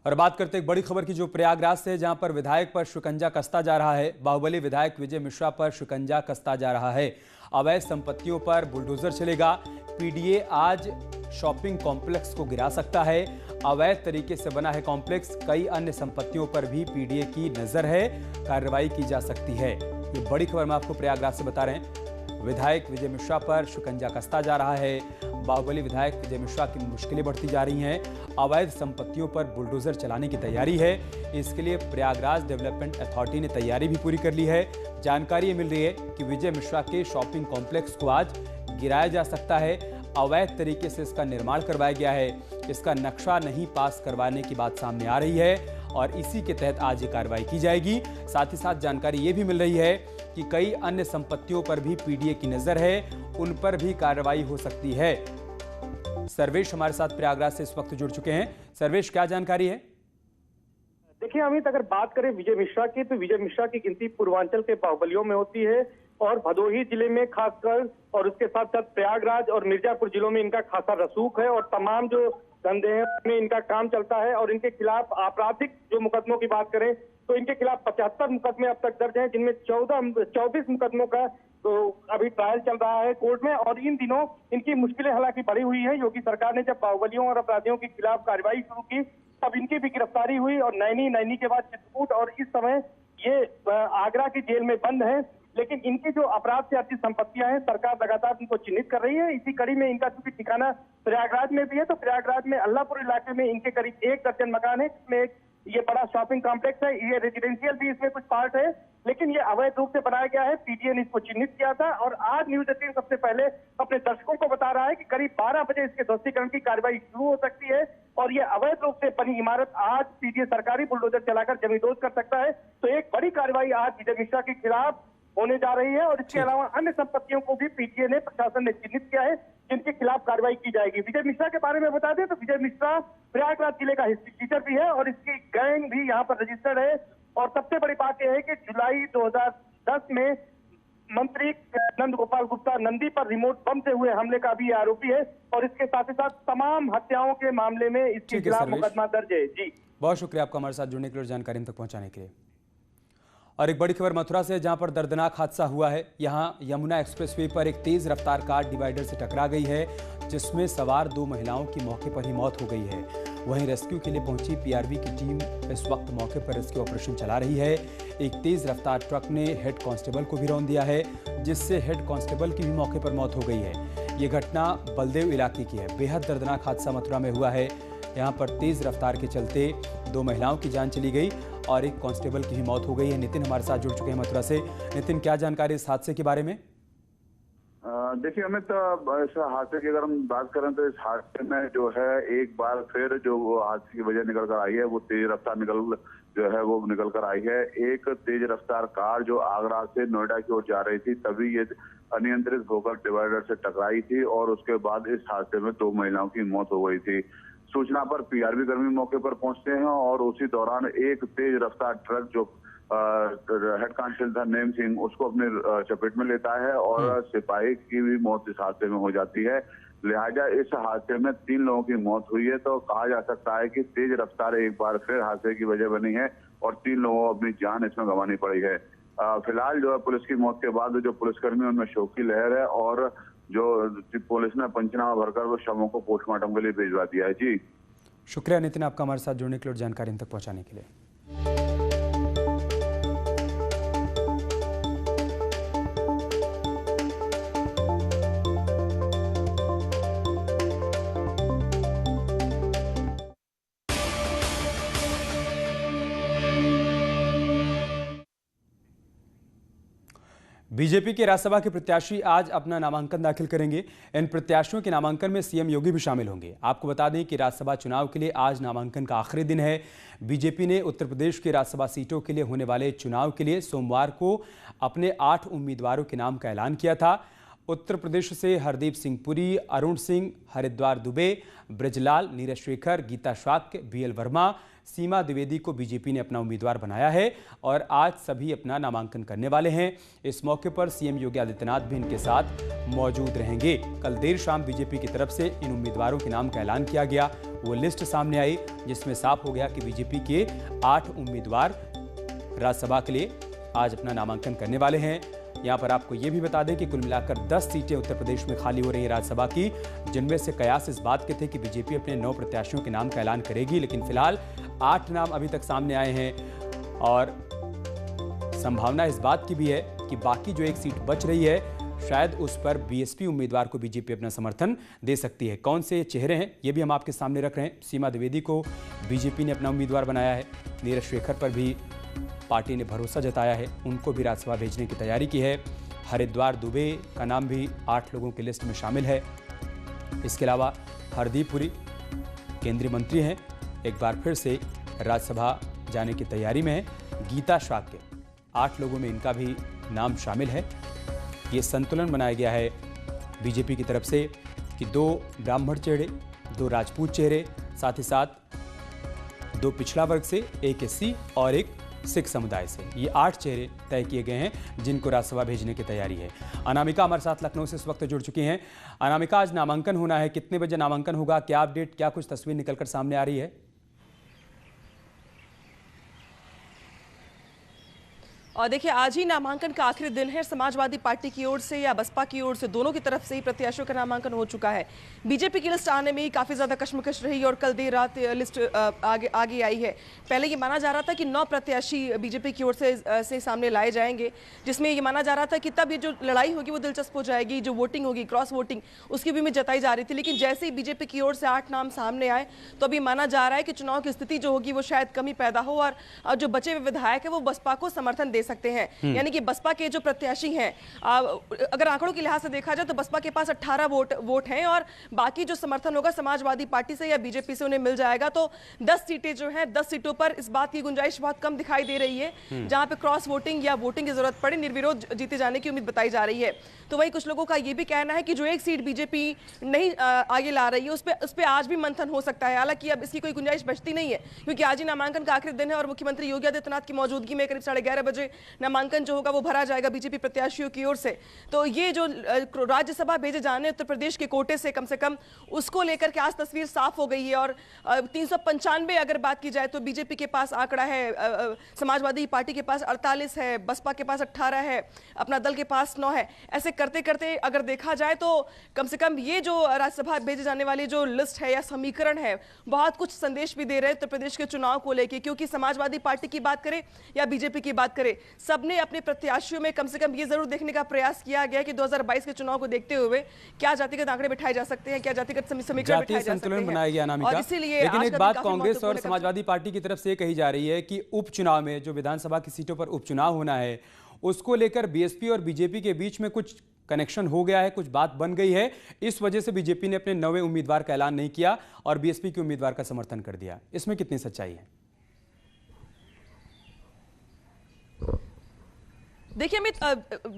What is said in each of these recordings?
और बात करते हैं एक बड़ी खबर की जो प्रयागराज से, जहां पर विधायक पर शिकंजा कसता जा रहा है। बाहुबली विधायक विजय मिश्रा पर शिकंजा कसता जा रहा है। अवैध संपत्तियों पर बुलडोजर चलेगा। पीडीए आज शॉपिंग कॉम्प्लेक्स को गिरा सकता है। अवैध तरीके से बना है कॉम्प्लेक्स। कई अन्य संपत्तियों पर भी पीडीए की नजर है, कार्रवाई की जा सकती है। ये बड़ी खबर मैं आपको प्रयागराज से बता रहे हैं। विधायक विजय मिश्रा पर शिकंजा कसता जा रहा है। बाहुबली विधायक विजय मिश्रा की मुश्किलें बढ़ती जा रही हैं। अवैध संपत्तियों पर बुलडोजर चलाने की तैयारी है। इसके लिए प्रयागराज डेवलपमेंट अथॉरिटी ने तैयारी भी पूरी कर ली है। जानकारी ये मिल रही है कि विजय मिश्रा के शॉपिंग कॉम्प्लेक्स को आज गिराया जा सकता है। अवैध तरीके से इसका निर्माण करवाया गया है। इसका नक्शा नहीं पास करवाने की बात सामने आ रही है और इसी के तहत आज ये कार्रवाई की जाएगी। साथ ही साथ जानकारी ये भी मिल रही है कि कई अन्य संपत्तियों पर भी पीडीए की नजर है, उन पर भी कार्रवाई हो सकती है। सर्वेश हमारे साथ प्रयागराज से इस वक्त जुड़ चुके हैं। सर्वेश, क्या जानकारी है? देखिए अमित, अगर बात करें विजय मिश्रा की, तो विजय मिश्रा की गिनती पूर्वांचल के बाहुबलियों में होती है और भदोही जिले में खासकर, और उसके साथ साथ प्रयागराज और मिर्जापुर जिलों में इनका खासा रसूख है और तमाम जो धंधे हैं उसमें इनका काम चलता है। और इनके खिलाफ आपराधिक जो मुकदमों की बात करें तो इनके खिलाफ 75 मुकदमे अब तक दर्ज हैं, जिनमें 24 मुकदमों का तो अभी ट्रायल चल रहा है कोर्ट में। और इन दिनों इनकी मुश्किलें हालांकि बढ़ी हुई है। योगी सरकार ने जब बाहुबलियों और अपराधियों के खिलाफ कार्रवाई शुरू की तब इनकी भी गिरफ्तारी हुई और नैनी के बाद चित्रकूट, और इस समय ये आगरा की जेल में बंद है। लेकिन इनकी जो अपराध से अर्जित संपत्तियां हैं, सरकार लगातार इनको चिन्हित कर रही है। इसी कड़ी में इनका चूंकि ठिकाना प्रयागराज में भी है, तो प्रयागराज में अल्लाहपुर इलाके में इनके करीब 1 दर्जन मकान है, जिसमें एक ये बड़ा शॉपिंग कॉम्प्लेक्स है। ये रेजिडेंशियल भी इसमें कुछ पार्ट है, लेकिन ये अवैध रूप से बनाया गया है। पीडीए ने इसको चिन्हित किया था और आज न्यूज 18 सबसे पहले अपने दर्शकों को बता रहा है कि करीब 12 बजे इसके ध्वस्तीकरण की कार्रवाई शुरू हो सकती है और ये अवैध रूप से बनी इमारत आज पीडीए सरकारी बुलडोजर चलाकर जमींदोज कर सकता है। तो एक बड़ी कार्रवाई आज विजय मिश्रा के खिलाफ होने जा रही है और इसके अलावा अन्य संपत्तियों को भी पीटीए ने, प्रशासन ने चिन्हित किया है, जिनके खिलाफ कार्रवाई की जाएगी। विजय मिश्रा के बारे में बता दें तो विजय मिश्रा प्रयागराज जिले का हिस्ट्री टीचर भी है और इसकी गैंग भी यहाँ पर रजिस्टर्ड है। और सबसे बड़ी बात यह है कि जुलाई 2010 में मंत्री नंद गोपाल गुप्ता नंदी पर रिमोट बम से हुए हमले का भी आरोपी है और इसके साथ ही साथ तमाम हत्याओं के मामले में इसके खिलाफ मुकदमा दर्ज है। जी, बहुत शुक्रिया आपका हमारे साथ जुड़ने के लिए और जानकारी हम तक पहुंचाने के लिए। और एक बड़ी खबर मथुरा से, जहां पर दर्दनाक हादसा हुआ है। यहां यमुना एक्सप्रेसवे पर एक तेज रफ्तार कार डिवाइडर से टकरा गई है, जिसमें सवार 2 महिलाओं की मौके पर ही मौत हो गई है। वहीं रेस्क्यू के लिए पहुंची पीआरवी की टीम इस वक्त मौके पर रेस्क्यू ऑपरेशन चला रही है। एक तेज रफ्तार ट्रक ने हेड कांस्टेबल को भी रौंद दिया है, जिससे हेड कांस्टेबल की भी मौके पर मौत हो गई है। ये घटना बलदेव इलाके की है। बेहद दर्दनाक हादसा मथुरा में हुआ है। यहाँ पर तेज रफ्तार के चलते 2 महिलाओं की जान चली गई और एक कांस्टेबल की भी मौत हो गई है। नितिन हमारे साथ जुड़ चुके हैं मथुरा से। नितिन, क्या जानकारी इस हादसे के बारे में? देखिए अमित, इस हादसे की अगर हम बात करें तो इस हादसे में जो है एक बार फिर जो वो हादसे की वजह निकल कर आई है, वो तेज रफ्तार निकल कर आई है। एक तेज रफ्तार कार जो आगरा से नोएडा की ओर जा रही थी, तभी ये अनियंत्रित होकर डिवाइडर से टकराई थी और उसके बाद इस हादसे में 2 महिलाओं की मौत हो गई थी। सूचना पर पीआरवी कर्मी मौके पर पहुंचते हैं और उसी दौरान एक तेज रफ्तार ट्रक जो हेड कांस्टेबल था नेम सिंह, उसको अपने चपेट में लेता है और सिपाही की भी मौत इस हादसे में हो जाती है। लिहाजा इस हादसे में 3 लोगों की मौत हुई है। तो कहा जा सकता है कि तेज रफ्तार एक बार फिर हादसे की वजह बनी है और 3 लोगों को अपनी जान इसमें गंवानी पड़ी है। फिलहाल जो है पुलिस की मौत के बाद जो पुलिसकर्मी उनमें शोक की लहर है और जो पुलिस ने पंचनामा भरकर वो शवों को पोस्टमार्टम के लिए भिजवा दिया है। जी, शुक्रिया नितिन आपका हमारे साथ जुड़ने के लिए और जानकारी हम तक पहुंचाने के लिए। बीजेपी के राज्यसभा के प्रत्याशी आज अपना नामांकन दाखिल करेंगे। इन प्रत्याशियों के नामांकन में सीएम योगी भी शामिल होंगे। आपको बता दें कि राज्यसभा चुनाव के लिए आज नामांकन का आखिरी दिन है। बीजेपी ने उत्तर प्रदेश की राज्यसभा सीटों के लिए होने वाले चुनाव के लिए सोमवार को अपने 8 उम्मीदवारों के नाम का ऐलान किया था। उत्तर प्रदेश से हरदीप सिंह पुरी, अरुण सिंह, हरिद्वार दुबे, ब्रजलाल, नीरज शेखर, गीता शाक्य, बीएल वर्मा, सीमा द्विवेदी को बीजेपी ने अपना उम्मीदवार बनाया है और आज सभी अपना नामांकन करने वाले हैं। इस मौके पर सीएम योगी आदित्यनाथ भी इनके साथ मौजूद रहेंगे। कल देर शाम बीजेपी की तरफ से इन उम्मीदवारों के नाम का ऐलान किया गया। वो लिस्ट सामने आई जिसमें साफ हो गया कि बीजेपी के 8 उम्मीदवार राज्यसभा के लिए आज अपना नामांकन करने वाले हैं। यहां पर आपको यह भी बता दें कि कुल मिलाकर 10 सीटें उत्तर प्रदेश में खाली हो रही है राज्यसभा की, जिनमें से कयास इस बात के थे कि बीजेपी अपने 9 प्रत्याशियों के नाम का ऐलान करेगी, लेकिन फिलहाल 8 नाम अभी तक सामने आए हैं और संभावना इस बात की भी है कि बाकी जो एक सीट बच रही है शायद उस पर बीएसपी उम्मीदवार को बीजेपी अपना समर्थन दे सकती है। कौन से चेहरे हैं ये भी हम आपके सामने रख रहे हैं। सीमा द्विवेदी को बीजेपी ने अपना उम्मीदवार बनाया है। नीरज शेखर पर भी पार्टी ने भरोसा जताया है, उनको भी राज्यसभा भेजने की तैयारी की है। हरिद्वार दुबे का नाम भी 8 लोगों की लिस्ट में शामिल है। इसके अलावा हरदीप पुरी केंद्रीय मंत्री हैं, एक बार फिर से राज्यसभा जाने की तैयारी में है। गीता शाक्य 8 लोगों में इनका भी नाम शामिल है। ये संतुलन बनाया गया है बीजेपी की तरफ से कि 2 ब्राह्मण चेहरे, 2 राजपूत चेहरे, साथ ही साथ 2 पिछड़ा वर्ग से, एक एससी और एक सिख समुदाय से। ये 8 चेहरे तय किए गए हैं जिनको राज्यसभा भेजने की तैयारी है। अनामिका हमारे साथ लखनऊ से इस वक्त जुड़ चुकी हैं। अनामिका, आज नामांकन होना है, कितने बजे नामांकन होगा, क्या अपडेट, क्या कुछ तस्वीर निकलकर सामने आ रही है? और देखिए, आज ही नामांकन का आखिरी दिन है। समाजवादी पार्टी की ओर से या बसपा की ओर से, दोनों की तरफ से ही प्रत्याशियों का नामांकन हो चुका है। बीजेपी की लिस्ट आने में ही काफी ज्यादा कश्मकश रही और कल देर रात लिस्ट आगे आई है। पहले ये माना जा रहा था कि 9 प्रत्याशी बीजेपी की ओर से सामने लाए जाएंगे, जिसमें ये माना जा रहा था कि तब ये जो लड़ाई होगी वो दिलचस्प हो जाएगी। जो वोटिंग होगी, क्रॉस वोटिंग, उसकी भी उम्मीद जताई जा रही थी। लेकिन जैसे ही बीजेपी की ओर से 8 नाम सामने आए तो अभी माना जा रहा है कि चुनाव की स्थिति जो होगी वो शायद कमी पैदा हो और जो बचे हुए विधायक है वो बसपा को समर्थन दे सकते हैं। यानी कि बसपा के जो प्रत्याशी हैं, अगर आंकड़ों के लिहाज से देखा जाए तो बसपा के पास 18 वोट हैं और बाकी जो समर्थन होगा समाजवादी पार्टी से या बीजेपी से उन्हें मिल जाएगा। तो 10 सीटें जो हैं, 10 सीटों पर इस बात की गुंजाइश बहुत कम दिखाई दे रही है जहां पे क्रॉस वोटिंग या वोटिंग की जरूरत पड़े, निर्विरोध जीते जाने की उम्मीद बताई जा रही है। तो वही कुछ लोगों का यह भी कहना है कि जो एक सीट बीजेपी नहीं आगे ला रही है उस पर आज भी मंथन हो सकता है। हालांकि अब इसकी कोई गुंजाइश बचती नहीं है क्योंकि आज ही नामांकन का आखिरी दिन है और मुख्यमंत्री योगी आदित्यनाथ की मौजूदगी में करीब 11:30 बजे नामांकन जो होगा वो भरा जाएगा बीजेपी प्रत्याशियों की ओर से। तो ये जो राज्यसभा भेजे जाने उत्तर प्रदेश के कोटे से कम उसको लेकर के आज तस्वीर साफ हो गई है। और 395 अगर बात की जाए तो बीजेपी के पास आंकड़ा है, समाजवादी पार्टी के पास 48 है, बसपा के पास 18 है, अपना दल के पास 9 है। ऐसे करते करते अगर देखा जाए तो कम से कम ये जो राज्यसभा भेजे जाने वाली जो लिस्ट है या समीकरण है बहुत कुछ संदेश भी दे रहे हैं उत्तर प्रदेश के चुनाव को लेकर। क्योंकि समाजवादी पार्टी की बात करें या बीजेपी की बात करें, सबने अपने प्रत्याशियों में कम से कम ये जरूर देखने का प्रयास किया गया कि 2022 के चुनाव को देखते हुए क्या जातिगत आंकड़े बिठाए जा सकते हैं, क्या जातिगत समीकरण बिठाए जा सकते हैं, बनाया गया अनामिका। इसीलिए लेकिन एक बात कांग्रेस और समाजवादी पार्टी की तरफ से कही जा रही है कि उपचुनाव में जो विधानसभा की सीटों पर उपचुनाव होना है उसको लेकर बीएसपी और बीजेपी के बीच में कुछ कनेक्शन हो गया है, कुछ बात बन गई है। इस वजह से बीजेपी ने अपने 9वें उम्मीदवार का ऐलान नहीं किया और बीएसपी के उम्मीदवार का समर्थन कर दिया। इसमें कितनी सच्चाई है? देखिए अमित,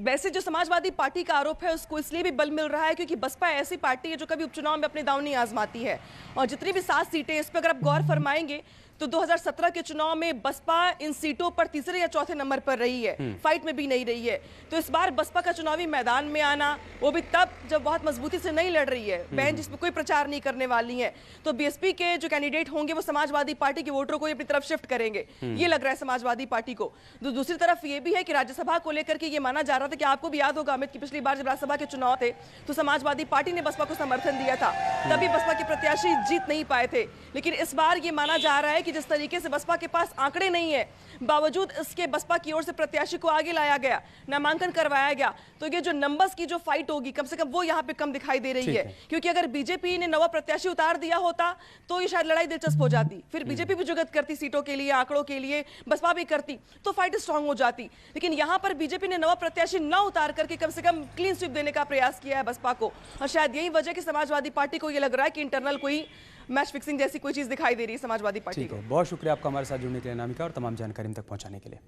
वैसे जो समाजवादी पार्टी का आरोप है उसको इसलिए भी बल मिल रहा है क्योंकि बसपा ऐसी पार्टी है जो कभी उपचुनाव में अपने दांव नहीं आजमाती है। और जितनी भी 7 सीटें, इस पर अगर आप गौर फरमाएंगे तो 2017 के चुनाव में बसपा इन सीटों पर तीसरे या चौथे नंबर पर रही है, फाइट में भी नहीं रही है। तो इस बार बसपा का चुनावी मैदान में आना, वो भी तब जब बहुत मजबूती से नहीं लड़ रही है, बहन जिसमें कोई प्रचार नहीं करने वाली है। तो बीएसपी के जो कैंडिडेट होंगे वो समाजवादी पार्टी के वोटरों को अपनी तरफ शिफ्ट करेंगे, ये लग रहा है समाजवादी पार्टी को। दूसरी तरफ ये भी है कि राज्यसभा को लेकर के ये माना जा रहा था कि आपको भी याद होगा अमित की पिछली बार जब राज्यसभा के चुनाव थे तो समाजवादी पार्टी ने बसपा को समर्थन दिया था, तभी बसपा के प्रत्याशी जीत नहीं पाए थे। लेकिन इस बार ये माना जा रहा है कि जिस तरीके से बसपा के पास आंकड़े नहीं है, बावजूद इसके बसपा की ओर से प्रत्याशी को आगे लाया गया, नामांकन करवाया गया, तो ये जो नंबर्स की जो फाइट होगी कम से कम वो यहाँ पे कम दिखाई दे रही है। क्योंकि अगर बीजेपी ने नवा प्रत्याशी उतार दिया होता तो ये शायद लड़ाई दिलचस्प हो जाती, फिर बीजेपी भी जुगत करती सीटों के लिए, आंकड़ों के लिए, बसपा भी करती, तो फाइट स्ट्रांग हो जाती। लेकिन यहाँ पर बीजेपी ने नवा प्रत्याशी न उतार करके कम से कम क्लीन स्वीप देने का प्रयास किया है बसपा को। और शायद यही वजह कि समाजवादी पार्टी को ये लग रहा है कि इंटरनल कोई मैच फिक्सिंग जैसी कोई चीज दिखाई दे रही है समाजवादी पार्टी को। बहुत शुक्रिया आपका हमारे साथ जुड़ने के लिए अनामिका और तमाम जानकारी हम तक पहुंचाने के लिए।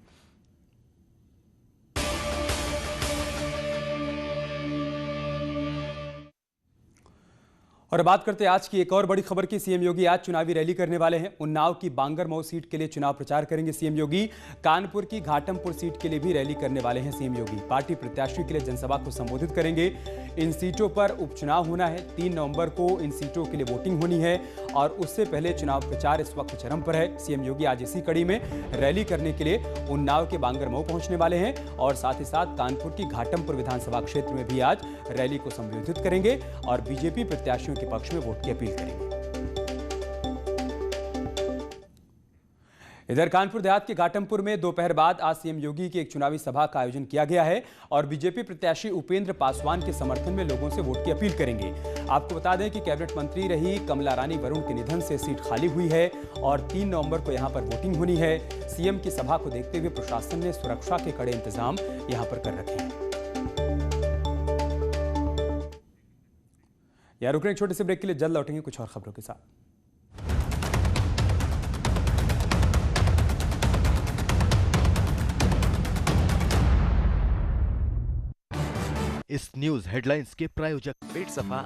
और बात करते हैं आज की एक और बड़ी खबर की। सीएम योगी आज चुनावी रैली करने वाले हैं। उन्नाव की बांगरमऊ सीट के लिए चुनाव प्रचार करेंगे सीएम योगी। कानपुर की घाटमपुर सीट के लिए भी रैली करने वाले हैं सीएम योगी। पार्टी प्रत्याशी के लिए जनसभा को संबोधित करेंगे। इन सीटों पर उपचुनाव होना है। 3 नवंबर को इन सीटों के लिए वोटिंग होनी है और उससे पहले चुनाव प्रचार इस वक्त चरम पर है। सीएम योगी आज इसी कड़ी में रैली करने के लिए उन्नाव के बांगरमऊ पहुंचने वाले हैं और साथ ही साथ कानपुर की घाटमपुर विधानसभा क्षेत्र में भी आज रैली को संबोधित करेंगे और बीजेपी प्रत्याशियों के पक्ष में वोट की अपील करेंगे। इधर कानपुर देहात के घाटमपुर में दोपहर बाद आज सीएम योगी की एक चुनावी सभा का आयोजन किया गया है और बीजेपी प्रत्याशी उपेंद्र पासवान के समर्थन में लोगों से वोट की अपील करेंगे। आपको बता दें कि कैबिनेट मंत्री रही कमला रानी वरुण के निधन से सीट खाली हुई है और 3 नवंबर को यहां पर वोटिंग होनी है। सीएम की सभा को देखते हुए प्रशासन ने सुरक्षा के कड़े इंतजाम यहां पर कर रखे हैं। यार रुक रहे एक छोटे से ब्रेक के लिए, जल्द लौटेंगे कुछ और खबरों के साथ। इस न्यूज हेडलाइंस के प्रायोजक पेट सफा